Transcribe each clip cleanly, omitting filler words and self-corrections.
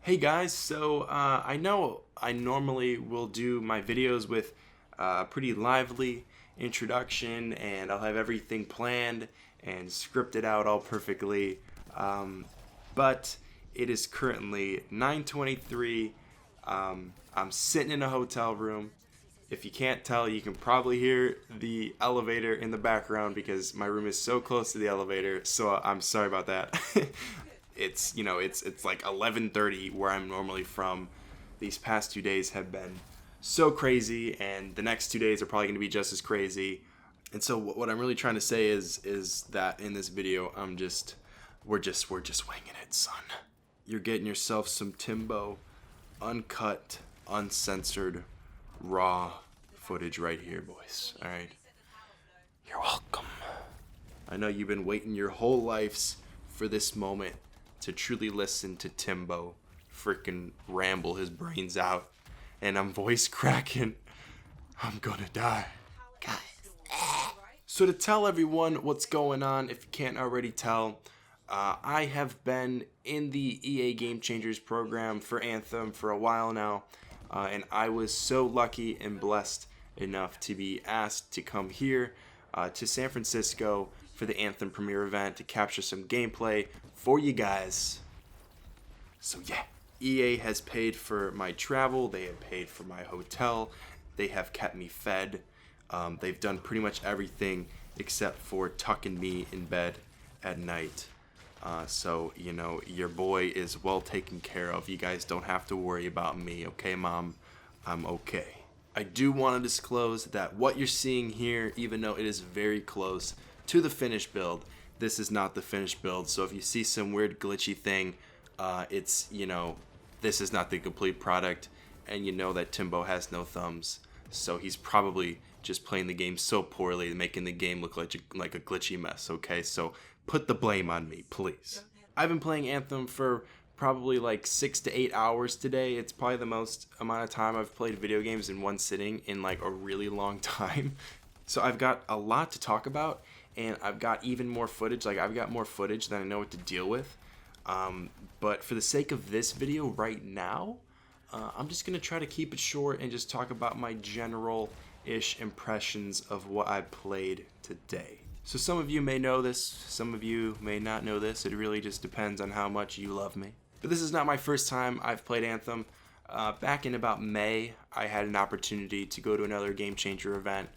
Hey guys, so I know I normally will do my videos with a pretty lively introduction and I'll have everything planned and scripted out all perfectly, but it is currently 9:23. I'm sitting in a hotel room. If you can't tell, you can probably hear the elevator in the background because my room is so close to the elevator, so I'm sorry about that. It's like 11:30 where I'm normally from. These past 2 days have been so crazy, and the next 2 days are probably going to be just as crazy. And so what I'm really trying to say is that in this video, we're just winging it, son. You're getting yourself some Timbo, uncut, uncensored, raw footage right here, boys. All right. You're welcome. I know you've been waiting your whole lives for this moment to truly listen to Timbo freaking ramble his brains out, and I'm voice cracking. I'm gonna die. So to tell everyone what's going on, if you can't already tell, I have been in the EA Game Changers program for Anthem for a while now, and I was so lucky and blessed enough to be asked to come here to San Francisco for the Anthem premiere event to capture some gameplay for you guys. So yeah, EA has paid for my travel, they have paid for my hotel, they have kept me fed, they've done pretty much everything except for tucking me in bed at night. So, your boy is well taken care of. You guys don't have to worry about me, okay, Mom? I'm okay. I do want to disclose that what you're seeing here, even though it is very close to the finished build, this is not the finished build. So if you see some weird glitchy thing, this is not the complete product, and you know that Timbo has no thumbs. So he's probably just playing the game so poorly, making the game look like a glitchy mess, okay? So put the blame on me, please. I've been playing Anthem for probably like 6 to 8 hours today. It's probably the most amount of time I've played video games in one sitting in like a really long time. So I've got a lot to talk about, and I've got even more footage. Like, I've got more footage than I know what to deal with. But for the sake of this video right now, I'm just going to try to keep it short and just talk about my general-ish impressions of what I played today. So some of you may know this, some of you may not know this. It really just depends on how much you love me. But this is not my first time I've played Anthem. Back in about May, I had an opportunity to go to another Game Changer event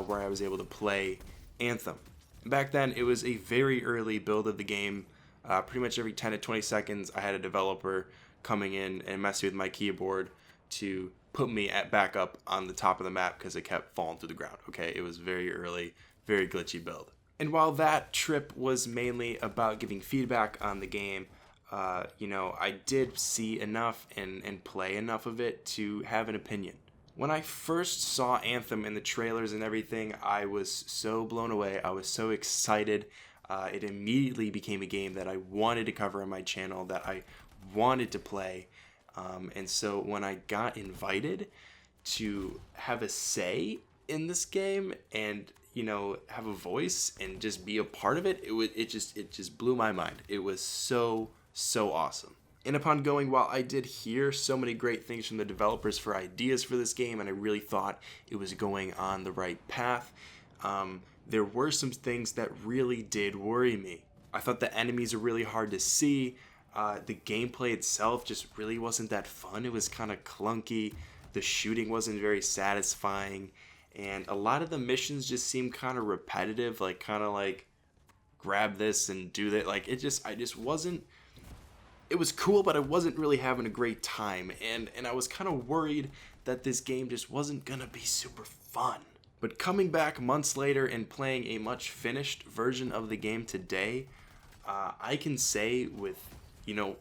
where I was able to play Anthem. Back then, it was a very early build of the game. Pretty much every 10 to 20 seconds, I had a developer coming in and messing with my keyboard to put me back up on the top of the map because it kept falling to the ground. Okay, it was very early, very glitchy build. And while that trip was mainly about giving feedback on the game, I did see enough and play enough of it to have an opinion. When I first saw Anthem in the trailers and everything, I was so blown away. I was so excited. It immediately became a game that I wanted to cover on my channel, that I wanted to play. And so when I got invited to have a say in this game and have a voice and just be a part of it, it just blew my mind. It was so awesome. And upon going, while I did hear so many great things from the developers for ideas for this game, and I really thought it was going on the right path, there were some things that really did worry me. I thought the enemies are really hard to see. The gameplay itself just really wasn't that fun. It was kind of clunky. The shooting wasn't very satisfying. And a lot of the missions just seemed kind of repetitive, like grab this and do that. Like I just wasn't. It was cool, but I wasn't really having a great time. And I was kind of worried that this game just wasn't gonna be super fun. But coming back months later and playing a much finished version of the game today, I can say with,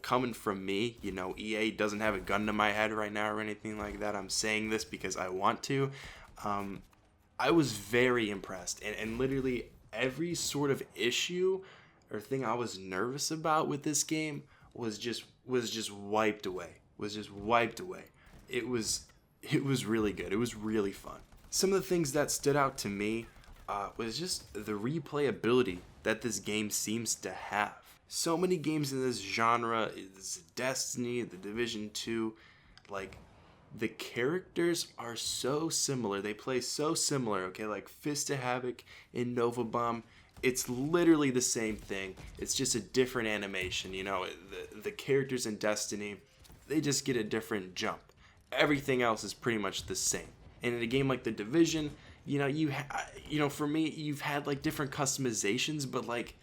coming from me, EA doesn't have a gun to my head right now or anything like that. I'm saying this because I want to. I was very impressed, and literally every sort of issue or thing I was nervous about with this game was just wiped away. It was really good. It was really fun. Some of the things that stood out to me was just the replayability that this game seems to have. So many games in this genre, is Destiny, The Division 2, like, the characters are so similar. They play so similar, okay? Like Fist of Havoc in Nova Bomb, it's literally the same thing. It's just a different animation, you know? The characters in Destiny, they just get a different jump. Everything else is pretty much the same. And in a game like The Division, you know, for me, you've had like different customizations, but like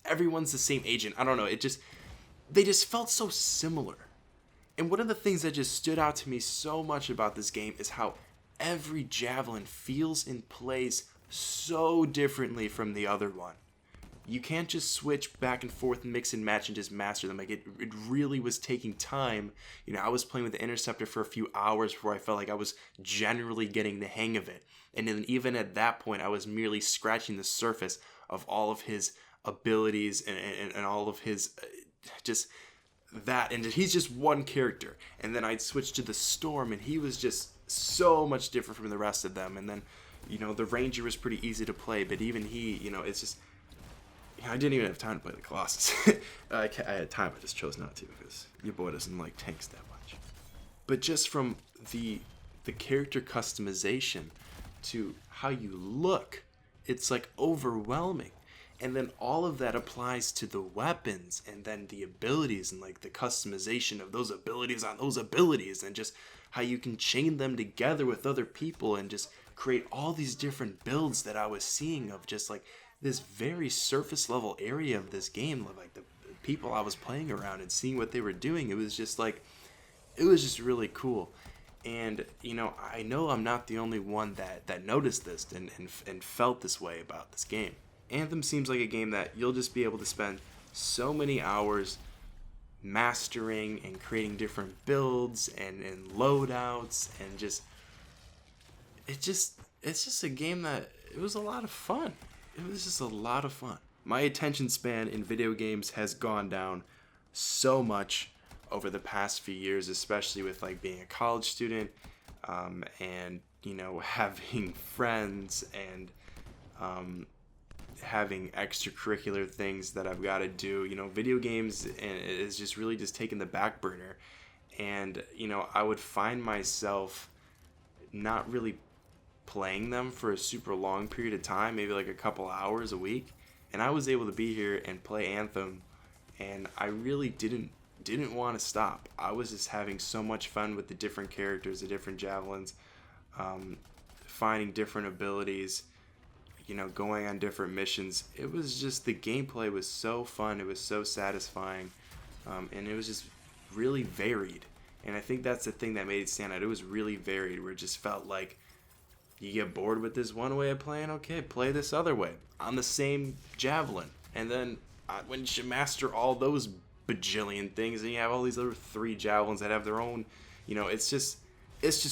everyone's the same agent. I don't know. They just felt so similar. And one of the things that just stood out to me so much about this game is how every Javelin feels and plays so differently from the other one. You can't just switch back and forth, mix and match, and just master them. Like, it really was taking time. You know, I was playing with the Interceptor for a few hours before I felt like I was generally getting the hang of it. And then even at that point, I was merely scratching the surface of all of his abilities and all of his just that. And he's just one character. And then I'd switch to the Storm, and he was just so much different from the rest of them. And then, you know, the Ranger was pretty easy to play, but even he, you know, it's just... I didn't even have time to play the Colossus. I had time, I just chose not to because your boy doesn't like tanks that much. But just from the character customization to how you look, it's like overwhelming. And then all of that applies to the weapons and then the abilities and like the customization of those abilities on those abilities and just how you can chain them together with other people and just create all these different builds that I was seeing of just like this very surface level area of this game, like the people I was playing around and seeing what they were doing. It was just really cool. And, you know I'm not the only one that noticed this and felt this way about this game. Anthem seems like a game that you'll just be able to spend so many hours mastering and creating different builds and loadouts and it's just a game that it was a lot of fun. It was just a lot of fun. My attention span in video games has gone down so much over the past few years, especially with like being a college student and, you know, having friends and having extracurricular things that I've got to do. You know, video games is just really just taking the back burner. And, you know, I would find myself not really playing them for a super long period of time, maybe like a couple hours a week, and I was able to be here and play Anthem, and I really didn't want to stop. I was just having so much fun with the different characters, the different Javelins, finding different abilities, you know, going on different missions. It was just, the gameplay was so fun, it was so satisfying, and it was just really varied, and I think that's the thing that made it stand out. It was really varied, where it just felt like you get bored with this one way of playing, okay, play this other way on the same Javelin. And then when you master all those bajillion things, and you have all these other 3 Javelins that have their own, you know, it's just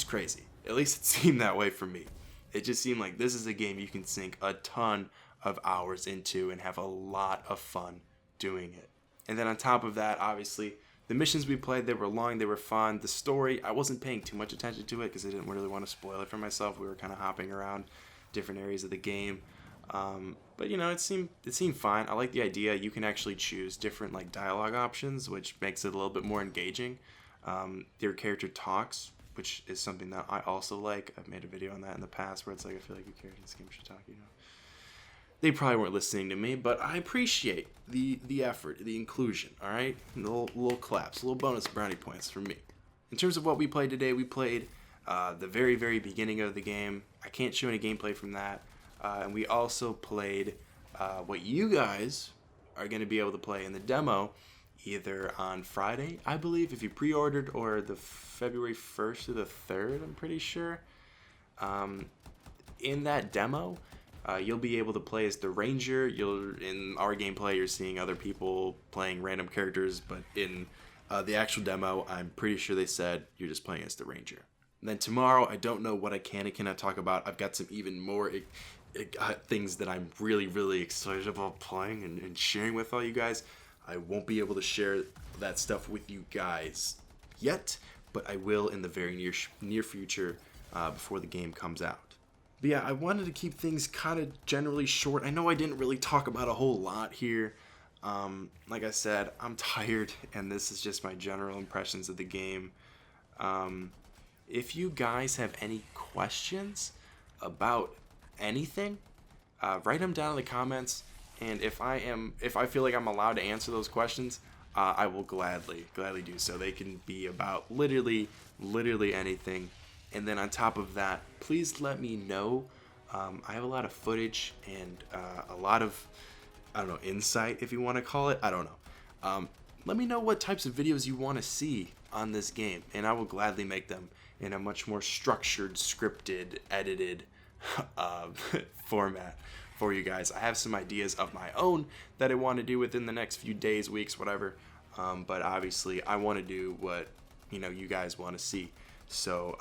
crazy. At least it seemed that way for me. It just seemed like this is a game you can sink a ton of hours into and have a lot of fun doing it. And then on top of that, obviously, the missions we played, they were long, they were fun. The story, I wasn't paying too much attention to it because I didn't really want to spoil it for myself. We were kind of hopping around different areas of the game. But, you know, it seemed fine. I like the idea. You can actually choose different, like, dialogue options, which makes it a little bit more engaging. Your character talks, which is something that I also like. I've made a video on that in the past where it's like, I feel like your character in this game should talk, you know. They probably weren't listening to me, but I appreciate the effort, the inclusion, all right? Little claps, little bonus brownie points for me. In terms of what we played today, we played the very, very beginning of the game. I can't show any gameplay from that. And we also played what you guys are going to be able to play in the demo either on Friday, I believe, if you pre-ordered, or the February 1st or the 3rd, I'm pretty sure. In that demo, you'll be able to play as the Ranger. In our gameplay, you're seeing other people playing random characters, but in the actual demo, I'm pretty sure they said you're just playing as the Ranger. And then tomorrow, I don't know what I can and cannot talk about. I've got some even more things that I'm really, really excited about playing and sharing with all you guys. I won't be able to share that stuff with you guys yet, but I will in the very near future before the game comes out. But yeah, I wanted to keep things kind of generally short. I know I didn't really talk about a whole lot here, Like I said, I'm tired, and this is just my general impressions of the game. If you guys have any questions about anything, write them down in the comments, and if I feel like I'm allowed to answer those questions, I will gladly do so. They can be about literally anything. And then on top of that, please let me know. I have a lot of footage and a lot of, I don't know, insight, if you want to call it. I don't know. Let me know what types of videos you want to see on this game, and I will gladly make them in a much more structured, scripted, edited format for you guys. I have some ideas of my own that I want to do within the next few days, weeks, whatever. But obviously, I want to do what you guys want to see. So,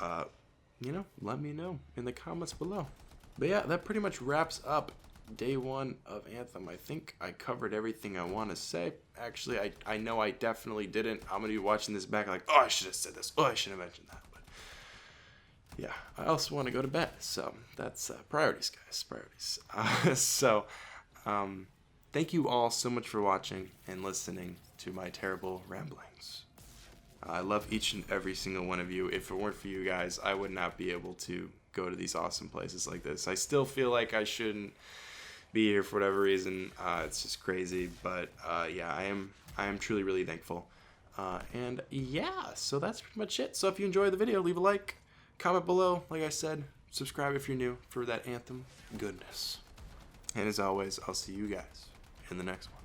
let me know in the comments below. But yeah, that pretty much wraps up day 1 of Anthem. I think I covered everything I want to say. Actually, I know I definitely didn't. I'm going to be watching this back like, oh, I should have said this. Oh, I should have mentioned that. But yeah, I also want to go to bed. So that's priorities, guys. Priorities. Thank you all so much for watching and listening to my terrible ramblings. I love each and every single one of you. If it weren't for you guys, I would not be able to go to these awesome places like this. I still feel like I shouldn't be here for whatever reason. It's just crazy, but yeah, I am truly really thankful. And yeah, so that's pretty much it. So if you enjoyed the video, leave a like, comment below. Like I said, subscribe if you're new for that Anthem goodness. And as always, I'll see you guys in the next one.